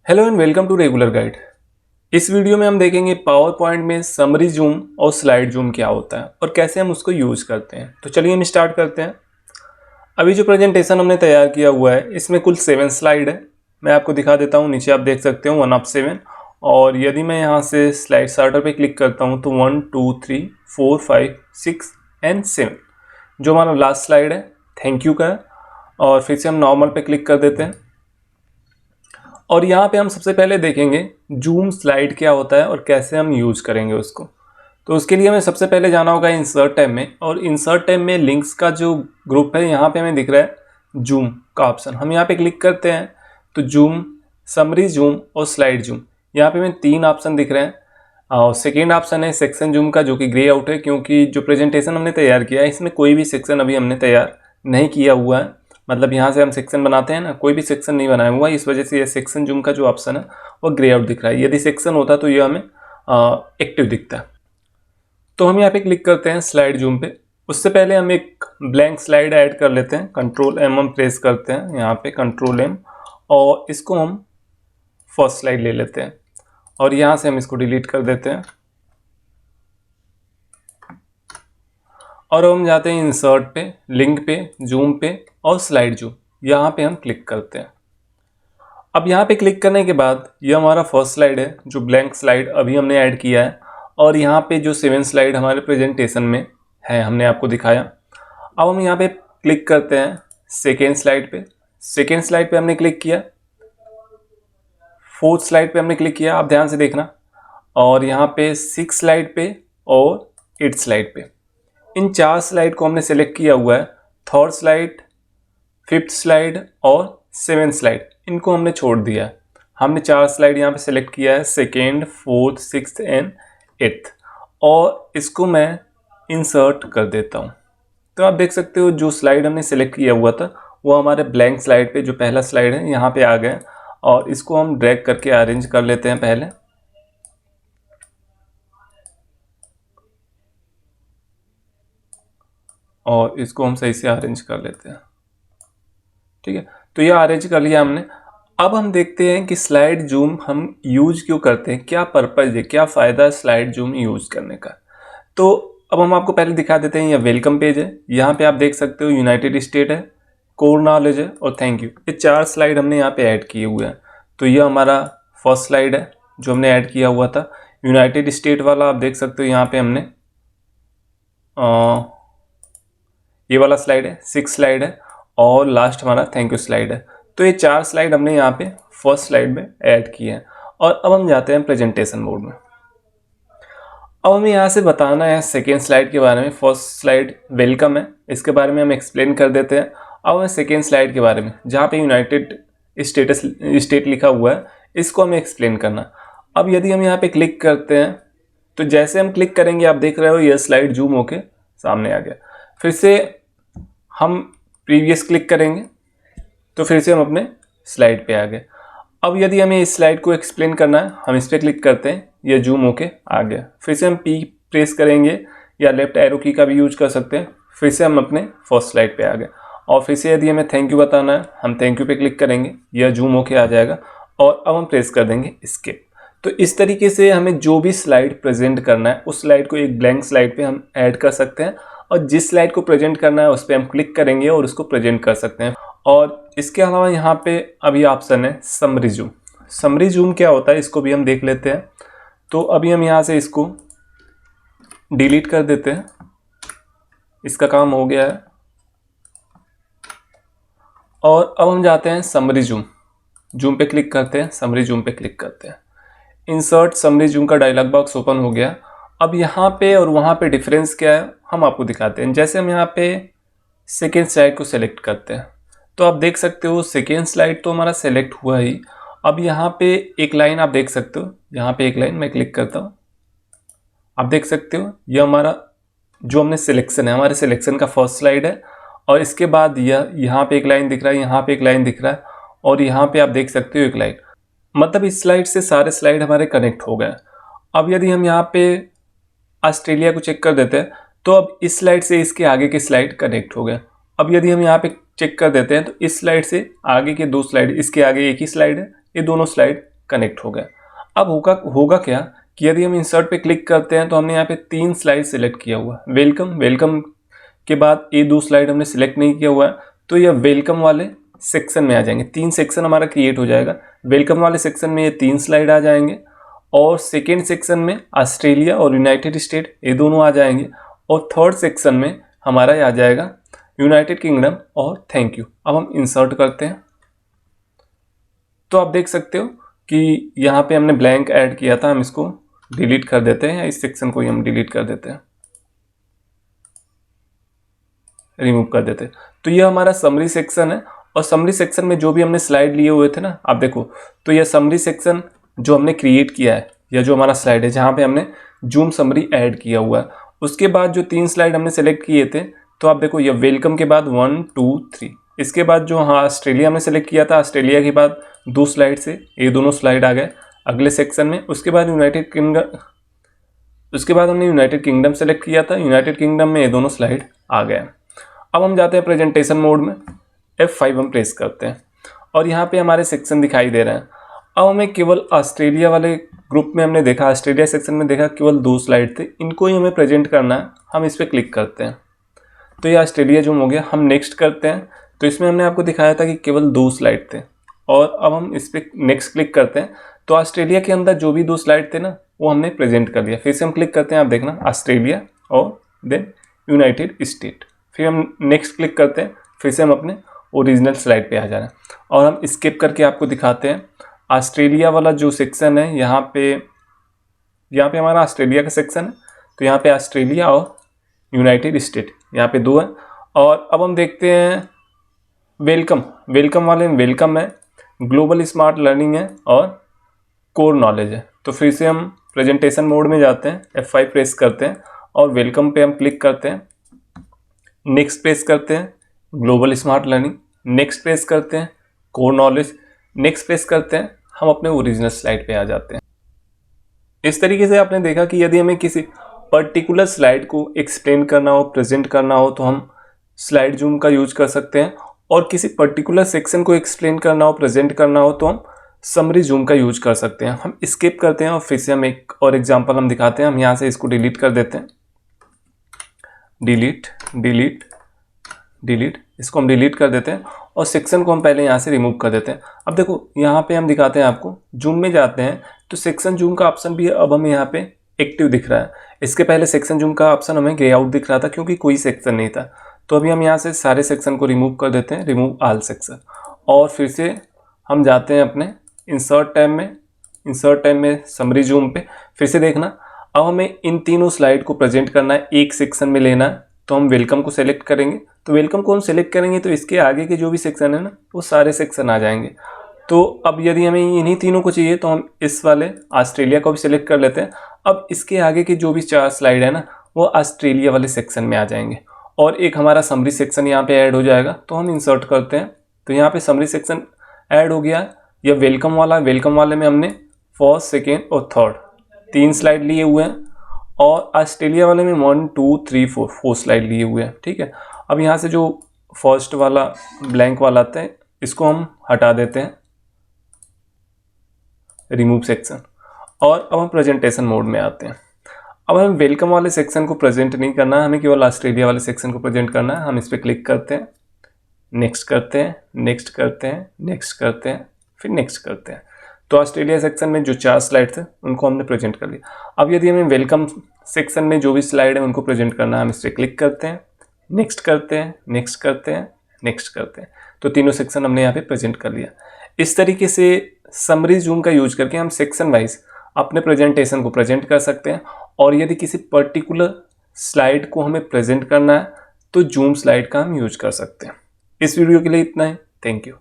Hello and welcome to regular guide. इस video में हम देखेंगे पावर पॉइंट में समरी जूम और स्लाइड जूम क्या होता है और कैसे हम उसको यूज़ करते हैं। तो चलिए हम स्टार्ट करते हैं। अभी जो प्रेजेंटेशन हमने तैयार किया हुआ है इसमें कुल 7 स्लाइड है। मैं आपको दिखा देता हूँ, नीचे आप देख सकते हो 1 ऑफ 7। और यदि मैं यहाँ से स्लाइड स्टार्टर पे क्लिक करता हूँ तो 1 2 3 4 5 6 एंड 7 जो हमारा लास्ट स्लाइड है थैंक यू का है। और फिर से हम नॉर्मल पे क्लिक कर देते हैं और यहाँ पे हम सबसे पहले देखेंगे जूम स्लाइड क्या होता है और कैसे हम यूज़ करेंगे उसको। तो उसके लिए हमें सबसे पहले जाना होगा इंसर्ट टैब में, और इंसर्ट टैब में लिंक्स का जो ग्रुप है यहाँ पे हमें दिख रहा है जूम का ऑप्शन। हम यहाँ पे क्लिक करते हैं तो जूम, समरी जूम और स्लाइड जूम, यहाँ पे हमें 3 ऑप्शन दिख रहे हैं। और सेकेंड ऑप्शन है सेक्शन जूम का, जो कि ग्रे आउट है क्योंकि जो प्रेजेंटेशन हमने तैयार किया है इसमें कोई भी सेक्शन अभी हमने तैयार नहीं किया हुआ है। मतलब यहाँ से हम सेक्शन बनाते हैं ना, कोई भी सेक्शन नहीं बनाया हुआ, इस वजह से ये सेक्शन जूम का जो ऑप्शन है वो ग्रे आउट दिख रहा है। यदि सेक्शन होता तो ये हमें एक्टिव दिखता है। तो हम यहाँ पे क्लिक करते हैं स्लाइड जूम पे। उससे पहले हम एक ब्लैंक स्लाइड ऐड कर लेते हैं। कंट्रोल एम हम प्रेस करते हैं यहाँ पे, कंट्रोल एम, और इसको हम फर्स्ट स्लाइड ले लेते हैं और यहाँ से हम इसको डिलीट कर देते हैं। और हम जाते हैं इंसर्ट पे, लिंक पे, जूम पे और स्लाइड जूम, यहाँ पे हम क्लिक करते हैं। अब यहाँ पे क्लिक करने के बाद ये हमारा फर्स्ट स्लाइड है जो ब्लैंक स्लाइड अभी हमने ऐड किया है, और यहाँ पे जो 7 स्लाइड हमारे प्रेजेंटेशन में है हमने आपको दिखाया। अब हम यहाँ पे क्लिक करते हैं सेकेंड स्लाइड पे। सेकेंड स्लाइड पे हमने क्लिक किया, फोर्थ स्लाइड पे हमने क्लिक किया, आप ध्यान से देखना, और यहाँ पे 6 स्लाइड पे और 8 स्लाइड पे। इन 4 स्लाइड को हमने सेलेक्ट किया हुआ है। थर्ड स्लाइड, फिफ्थ स्लाइड और 7th स्लाइड इनको हमने छोड़ दिया है। हमने 4 स्लाइड यहाँ पे सेलेक्ट किया है, second, fourth, sixth and 8th, और इसको मैं इंसर्ट कर देता हूँ। तो आप देख सकते हो जो स्लाइड हमने सेलेक्ट किया हुआ था वो हमारे ब्लैंक स्लाइड पे जो पहला स्लाइड है यहाँ पे आ गया, और इसको हम ड्रैग करके अरेंज कर लेते हैं पहले। और इसको हम सही से अरेंज कर लेते हैं, ठीक है। तो ये अरेंज कर लिया हमने। अब हम देखते हैं कि स्लाइड जूम हम यूज क्यों करते हैं, क्या पर्पज़ है, क्या फ़ायदा है स्लाइड जूम यूज़ करने का। तो अब हम आपको पहले दिखा देते हैं, ये वेलकम पेज है। यहाँ पे आप देख सकते हो यूनाइटेड स्टेट है, कोर नॉलेज है और थैंक यू, ये 4 स्लाइड हमने यहाँ पे ऐड किए हुए हैं। तो ये हमारा फर्स्ट स्लाइड है जो हमने ऐड किया हुआ था। यूनाइटेड स्टेट वाला आप देख सकते हो यहाँ पे हमने ये वाला स्लाइड है, 6 स्लाइड है, और लास्ट हमारा थैंक यू स्लाइड है। तो ये 4 स्लाइड हमने यहाँ पे फर्स्ट स्लाइड में ऐड किए हैं। और अब हम जाते हैं प्रेजेंटेशन मोड में। अब हमें यहाँ से बताना है सेकेंड स्लाइड के बारे में। फर्स्ट स्लाइड वेलकम है, इसके बारे में हम एक्सप्लेन कर देते हैं। अब हमें सेकेंड स्लाइड के बारे में, जहाँ पे यूनाइटेड स्टेट लिखा हुआ है, इसको हमें एक्सप्लेन करना। अब यदि हम यहाँ पे क्लिक करते हैं तो जैसे हम क्लिक करेंगे आप देख रहे हो ये स्लाइड जूम होके सामने आ गया। फिर से हम प्रीवियस क्लिक करेंगे तो फिर से हम अपने स्लाइड पे आ गए। अब यदि हमें इस स्लाइड को एक्सप्लेन करना है, हम इस पर क्लिक करते हैं, ये जूम होके आ गया। फिर से हम पी प्रेस करेंगे या लेफ्ट एरो की का भी यूज कर सकते हैं, फिर से हम अपने फर्स्ट स्लाइड पे आ गए। और फिर से यदि हमें थैंक यू बताना है, हम थैंक यू पे क्लिक करेंगे, यह जूम होके आ जाएगा। और अब हम प्रेस कर देंगे स्किप। तो इस तरीके से हमें जो भी स्लाइड प्रेजेंट करना है उस स्लाइड को एक ब्लैंक स्लाइड पे हम ऐड कर सकते हैं, और जिस स्लाइड को प्रेजेंट करना है उस पर हम क्लिक करेंगे और उसको प्रेजेंट कर सकते हैं। और इसके अलावा यहाँ पे अभी ऑप्शन है समरी जूम। समरी जूम क्या होता है इसको भी हम देख लेते हैं। तो अभी हम यहाँ से इसको डिलीट कर देते हैं, इसका काम हो गया है। और अब हम जाते हैं समरी जूम, जूम पे क्लिक करते हैं, समरी जूम पे क्लिक करते हैं। इंसर्ट समरी जूम का डायलॉग बॉक्स ओपन हो गया। अब यहाँ पे और वहाँ पे डिफरेंस क्या है हम आपको दिखाते हैं। जैसे हम यहाँ पे सेकेंड स्लाइड को सेलेक्ट करते हैं तो आप देख सकते हो सेकेंड स्लाइड तो हमारा सेलेक्ट हुआ ही। अब यहाँ पे एक लाइन आप देख सकते हो, यहाँ पे एक लाइन मैं क्लिक करता हूँ, आप देख सकते हो ये हमारा जो हमने सिलेक्शन है, हमारे सिलेक्शन का फर्स्ट स्लाइड है। और इसके बाद यह यहाँ पे एक लाइन दिख रहा है, यहाँ पे एक लाइन दिख रहा है, और यहाँ पे आप देख सकते हो एक लाइन। मतलब इस स्लाइड से सारे स्लाइड हमारे कनेक्ट हो गए। अब यदि हम यहाँ पे ऑस्ट्रेलिया को चेक कर देते हैं तो अब इस स्लाइड से इसके आगे के स्लाइड कनेक्ट हो गए। अब यदि हम यहाँ पे चेक कर देते हैं तो इस स्लाइड से आगे के 2 स्लाइड, इसके आगे एक ही स्लाइड है, ये दोनों स्लाइड कनेक्ट हो गया। अब होगा क्या कि यदि हम इंसर्ट पे क्लिक करते हैं तो हमने यहाँ पे 3 स्लाइड सेलेक्ट किया हुआ है। वेलकम के बाद ये 2 स्लाइड हमने सेलेक्ट नहीं किया हुआ है, तो यह वेलकम वाले सेक्शन में आ जाएंगे। 3 सेक्शन हमारा क्रिएट हो जाएगा। वेलकम वाले सेक्शन में ये 3 स्लाइड आ जाएंगे और सेकेंड सेक्शन में ऑस्ट्रेलिया और यूनाइटेड स्टेट ये दोनों आ जाएंगे और थर्ड सेक्शन में हमारा आ जाएगा यूनाइटेड किंगडम और थैंक यू। अब हम इंसर्ट करते हैं तो आप देख सकते हो कि यहाँ पे हमने ब्लैंक ऐड किया था, हम इसको डिलीट कर देते हैं या इस सेक्शन को ही हम डिलीट कर देते हैं, रिमूव कर देते हैं। तो ये हमारा समरी सेक्शन है और समरी सेक्शन में जो भी हमने स्लाइड लिए हुए थे ना, आप देखो तो यह समरी सेक्शन जो हमने क्रिएट किया है या जो हमारा स्लाइड है जहाँ पे हमने जूम समरी ऐड किया हुआ है, उसके बाद जो 3 स्लाइड हमने सेलेक्ट किए थे, तो आप देखो ये वेलकम के बाद 1 2 3, इसके बाद जो ऑस्ट्रेलिया हमने सेलेक्ट किया था, ऑस्ट्रेलिया के बाद 2 स्लाइड से ये दोनों स्लाइड आ गए अगले सेक्शन में। उसके बाद हमने यूनाइटेड किंगडम सेलेक्ट किया था, यूनाइटेड किंगडम में ये दोनों स्लाइड आ गए। अब हम जाते हैं प्रेजेंटेशन मोड में, F5 हम प्रेस करते हैं और यहाँ पे हमारे सेक्शन दिखाई दे रहे हैं। अब हमें केवल ऑस्ट्रेलिया वाले ग्रुप में हमने देखा, ऑस्ट्रेलिया सेक्शन में देखा केवल 2 स्लाइड थे, इनको ही हमें प्रेजेंट करना है। हम इस पर क्लिक करते हैं तो ये ऑस्ट्रेलिया जूम हो गया। हम नेक्स्ट करते हैं तो इसमें हमने आपको दिखाया था कि केवल 2 स्लाइड थे और अब हम इस पर नेक्स्ट क्लिक करते हैं तो ऑस्ट्रेलिया के अंदर जो भी 2 स्लाइड थे ना वो हमने प्रेजेंट कर दिया। फिर से हम क्लिक करते हैं, आप देखना ऑस्ट्रेलिया और देन यूनाइटेड स्टेट, फिर हम नेक्स्ट क्लिक करते हैं, फिर से हम अपने ओरिजिनल स्लाइड पे आ जा रहे हैं और हम स्किप करके आपको दिखाते हैं ऑस्ट्रेलिया वाला जो सेक्शन है। यहाँ पे हमारा ऑस्ट्रेलिया का सेक्शन है तो यहाँ पे ऑस्ट्रेलिया और यूनाइटेड स्टेट यहाँ पे 2 है। और अब हम देखते हैं वेलकम वाले में वेलकम है, ग्लोबल स्मार्ट लर्निंग है और कोर नॉलेज है। तो फिर से हम प्रेजेंटेशन मोड में जाते हैं, F5 प्रेस करते हैं और वेलकम पे हम क्लिक करते हैं, नेक्स्ट प्रेस करते हैं, global smart learning, next press करते हैं, कोर नॉलेज, नेक्स्ट प्रेस करते हैं, हम अपने ओरिजिनल स्लाइड पे आ जाते हैं। इस तरीके से आपने देखा कि यदि हमें किसी पर्टिकुलर स्लाइड को एक्सप्लेन करना हो, प्रेजेंट करना हो तो हम स्लाइड जूम का यूज कर सकते हैं और किसी पर्टिकुलर सेक्शन को एक्सप्लेन करना हो, प्रेजेंट करना हो तो हम समरी जूम का यूज कर सकते हैं। हम स्किप करते हैं और फिर से हम एक और एग्जांपल हम दिखाते हैं। हम यहाँ से इसको डिलीट कर देते हैं, डिलीट, इसको हम डिलीट कर देते हैं और सेक्शन को हम पहले यहाँ से रिमूव कर देते हैं। अब देखो यहाँ पे हम दिखाते हैं आपको, जूम में जाते हैं तो सेक्शन जूम का ऑप्शन भी अब हमें यहाँ पे एक्टिव दिख रहा है। इसके पहले सेक्शन जूम का ऑप्शन हमें ग्रे आउट दिख रहा था क्योंकि कोई सेक्शन नहीं था। तो अभी हम यहाँ से सारे सेक्शन को रिमूव कर देते हैं, रिमूव ऑल सेक्शन, और फिर से हम जाते हैं अपने इंसर्ट टैब में समरी जूम पे। फिर से देखना, अब हमें इन तीनों स्लाइड को प्रेजेंट करना है, एक सेक्शन में लेना है। तो हम वेलकम को सेलेक्ट करेंगे, तो वेलकम को हम सेलेक्ट करेंगे तो इसके आगे के जो भी सेक्शन है ना वो सारे सेक्शन आ जाएंगे। तो अब यदि हमें इन्हीं तीनों को चाहिए तो हम इस वाले ऑस्ट्रेलिया को भी सिलेक्ट कर लेते हैं। अब इसके आगे के जो भी 4 स्लाइड है ना वो ऑस्ट्रेलिया वाले सेक्शन में आ जाएंगे और एक हमारा समरी सेक्शन यहाँ पे ऐड हो जाएगा। तो हम इंसर्ट करते हैं तो यहाँ पे समरी सेक्शन ऐड हो गया। यह वेलकम वाले में हमने फर्स्ट, सेकेंड और थर्ड 3 स्लाइड लिए हुए हैं और ऑस्ट्रेलिया वाले में 1 2 3 4 स्लाइड लिए हुए हैं। ठीक है, अब यहाँ से जो फर्स्ट वाला ब्लैंक वाला आता है इसको हम हटा देते हैं, रिमूव सेक्शन, और अब हम प्रेजेंटेशन मोड में आते हैं। अब हमें वेलकम वाले सेक्शन को प्रेजेंट नहीं करना है, हमें केवल ऑस्ट्रेलिया वाले सेक्शन को प्रेजेंट करना है। हम इस पर क्लिक करते हैं, नेक्स्ट करते हैं, नेक्स्ट करते हैं, नेक्स्ट करते हैं, फिर नेक्स्ट करते हैं। तो ऑस्ट्रेलिया सेक्शन में जो 4 स्लाइड थे उनको हमने प्रेजेंट कर लिया। अब यदि हमें वेलकम सेक्शन में जो भी स्लाइड है उनको प्रेजेंट करना है, हम इस पर क्लिक करते हैं, नेक्स्ट करते हैं, नेक्स्ट करते हैं, नेक्स्ट करते हैं। तो तीनों सेक्शन हमने यहाँ पे प्रेजेंट कर लिया। इस तरीके से समरी जूम का यूज करके हम सेक्शन वाइज अपने प्रेजेंटेशन को प्रेजेंट कर सकते हैं। और यदि किसी पर्टिकुलर स्लाइड को हमें प्रेजेंट करना है तो जूम स्लाइड का हम यूज कर सकते हैं। इस वीडियो के लिए इतना ही, थैंक यू।